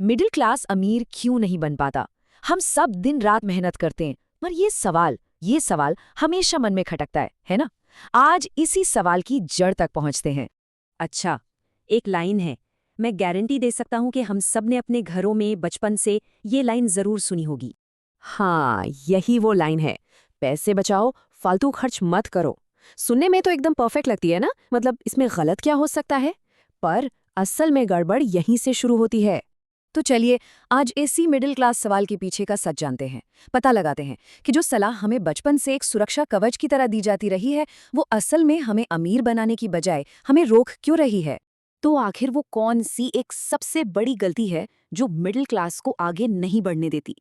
Middle class अमीर क्यों नहीं बन पाता? हम सब दिन रात मेहनत करते हैं, पर ये सवाल हमेशा मन में खटकता है ना? आज इसी सवाल की जड़ तक पहुंचते हैं। अच्छा, एक लाइन है। मैं गारंटी दे सकता हूं कि हम सब ने अपने घरों में बचपन से ये लाइन जरूर सुनी होगी। हाँ, यही वो लाइन है। पैसे बचाओ, फालतू खर्च मत करो। सुनने में तो एकदम परफेक्ट लगती है ना, मतलब इसमें गलत क्या हो सकता है? पर असल में गड़बड़ यहीं से शुरू होती है। तो चलिए, आज इसी मिडिल क्लास सवाल के पीछे का सच जानते हैं। पता लगाते हैं कि जो सलाह हमें बचपन से एक सुरक्षा कवच की तरह दी जाती रही है, वो असल में हमें अमीर बनाने की बजाय हमें रोक क्यों रही है। तो आखिर वो कौन सी एक सबसे बड़ी गलती है जो मिडिल क्लास को आगे नहीं बढ़ने देती?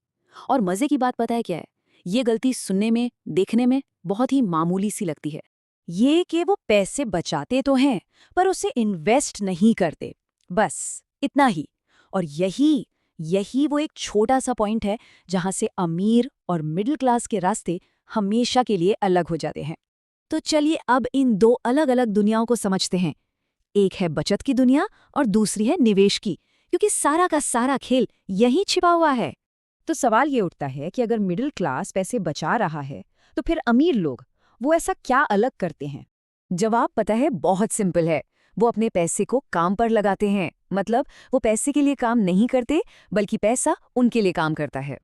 और मजे की बात पता है क्या है? ये गलती सुनने में, देखने में बहुत ही मामूली सी लगती है। ये कि वो पैसे बचाते तो हैं, पर उसे इन्वेस्ट नहीं करते। बस इतना ही। और यही यही वो एक छोटा सा पॉइंट है जहां से अमीर और मिडिल क्लास के रास्ते हमेशा के लिए अलग हो जाते हैं। तो चलिए अब इन दो अलग अलग दुनियाओं को समझते हैं। एक है बचत की दुनिया और दूसरी है निवेश की, क्योंकि सारा का सारा खेल यहीं छिपा हुआ है। तो सवाल ये उठता है कि अगर मिडिल क्लास पैसे बचा रहा है, तो फिर अमीर लोग वो ऐसा क्या अलग करते हैं? जवाब पता है, बहुत सिंपल है। वो अपने पैसे को काम पर लगाते हैं। मतलब वो पैसे के लिए काम नहीं करते, बल्कि पैसा उनके लिए काम करता है।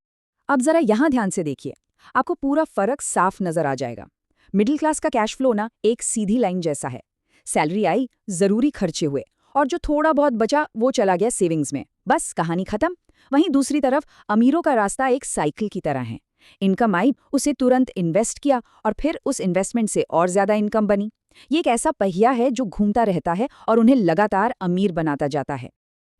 अब जरा यहाँ ध्यान से देखिए, आपको पूरा फर्क साफ नजर आ जाएगा। मिडिल क्लास का कैश फ्लो ना एक सीधी लाइन जैसा है। सैलरी आई, जरूरी खर्चे हुए, और जो थोड़ा बहुत बचा वो चला गया सेविंग्स में। बस कहानी खत्म। वहीं दूसरी तरफ अमीरों का रास्ता एक साइकिल की तरह है। इनकम आई, उसे तुरंत इन्वेस्ट किया, और फिर उस इन्वेस्टमेंट से और ज्यादा इनकम बनी। ये एक ऐसा पहिया है जो घूमता रहता है और उन्हें लगातार अमीर बनाता जाता है।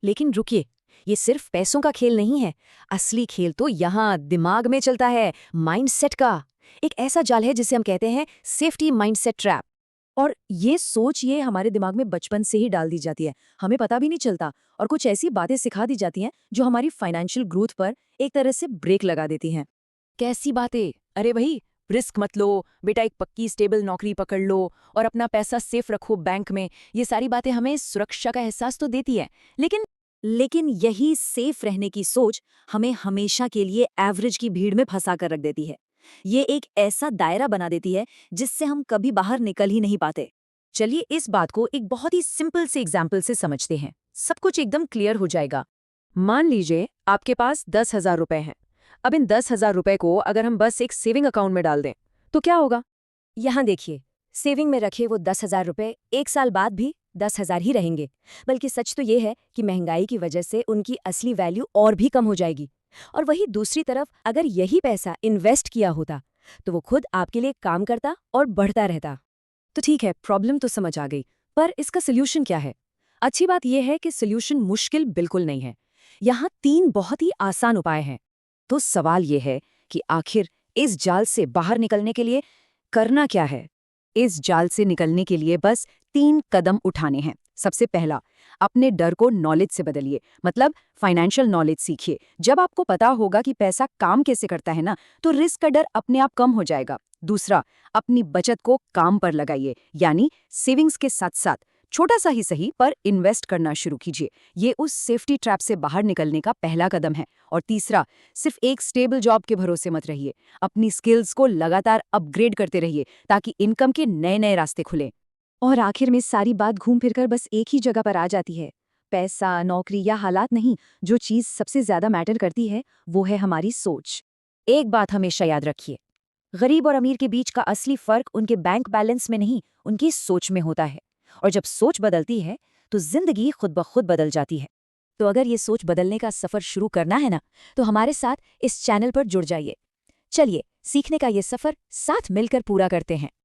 लेकिन रुकिए, ये सिर्फ पैसों का खेल नहीं है। असली खेल तो यहाँ दिमाग में चलता है, माइंडसेट का। एक ऐसा जाल है जिसे हम कहते हैं सेफ्टी माइंडसेट ट्रैप। और ये हमारे दिमाग में बचपन से ही डाल दी जाती है, हमें पता भी नहीं चलता। और कुछ ऐसी बातें सिखा दी जाती हैं जो हमारी फाइनेंशियल ग्रोथ पर एक तरह से ब्रेक लगा देती हैं। कैसी बातें? अरे भाई, रिस्क मत लो बेटा, एक पक्की स्टेबल नौकरी पकड़ लो और अपना पैसा सेफ रखो बैंक में। ये सारी बातें हमें सुरक्षा का एहसास तो देती है, लेकिन यही सेफ रहने की सोच हमें हमेशा के लिए एवरेज की भीड़ में फंसा कर रख देती है। ये एक ऐसा दायरा बना देती है जिससे हम कभी बाहर निकल ही नहीं पाते। चलिए इस बात को एक बहुत ही सिंपल से एग्जाम्पल से समझते हैं, सब कुछ एकदम क्लियर हो जाएगा। मान लीजिए आपके पास 10,000 रुपए हैं। अब इन 10,000 रुपए को अगर हम बस एक सेविंग अकाउंट में डाल दें, तो क्या होगा? यहाँ देखिए, सेविंग में रखे वो 10,000 रुपए 1 साल बाद भी 10,000 ही रहेंगे। बल्कि सच तो ये है कि महंगाई की वजह से उनकी असली वैल्यू और भी कम हो जाएगी। और वही दूसरी तरफ अगर यही पैसा इन्वेस्ट किया होता, तो वो खुद आपके लिए काम करता और बढ़ता रहता। तो ठीक है, प्रॉब्लम तो समझ आ गई, पर इसका सोल्यूशन क्या है? अच्छी बात यह है कि सोल्यूशन मुश्किल बिल्कुल नहीं है। यहाँ 3 बहुत ही आसान उपाय हैं। तो सवाल यह है कि आखिर इस जाल से बाहर निकलने के लिए करना क्या है? इस जाल से निकलने के लिए बस 3 कदम उठाने हैं। सबसे पहला, अपने डर को नॉलेज से बदलिए, मतलब फाइनेंशियल नॉलेज सीखिए। जब आपको पता होगा कि पैसा काम कैसे करता है ना, तो रिस्क का डर अपने आप कम हो जाएगा। दूसरा, अपनी बचत को काम पर लगाइए, यानी सेविंग्स के साथ साथ छोटा सा ही सही पर इन्वेस्ट करना शुरू कीजिए। ये उस सेफ्टी ट्रैप से बाहर निकलने का पहला कदम है। और तीसरा, सिर्फ एक स्टेबल जॉब के भरोसे मत रहिए। अपनी स्किल्स को लगातार अपग्रेड करते रहिए ताकि इनकम के नए नए रास्ते खुलें। और आखिर में सारी बात घूम फिरकर बस एक ही जगह पर आ जाती है। पैसा, नौकरी या हालात नहीं, जो चीज़ सबसे ज्यादा मैटर करती है वो है हमारी सोच। एक बात हमेशा याद रखिए, गरीब और अमीर के बीच का असली फर्क उनके बैंक बैलेंस में नहीं, उनकी सोच में होता है। और जब सोच बदलती है तो जिंदगी खुद ब खुद बदल जाती है। तो अगर ये सोच बदलने का सफर शुरू करना है ना, तो हमारे साथ इस चैनल पर जुड़ जाइए। चलिए सीखने का ये सफर साथ मिलकर पूरा करते हैं।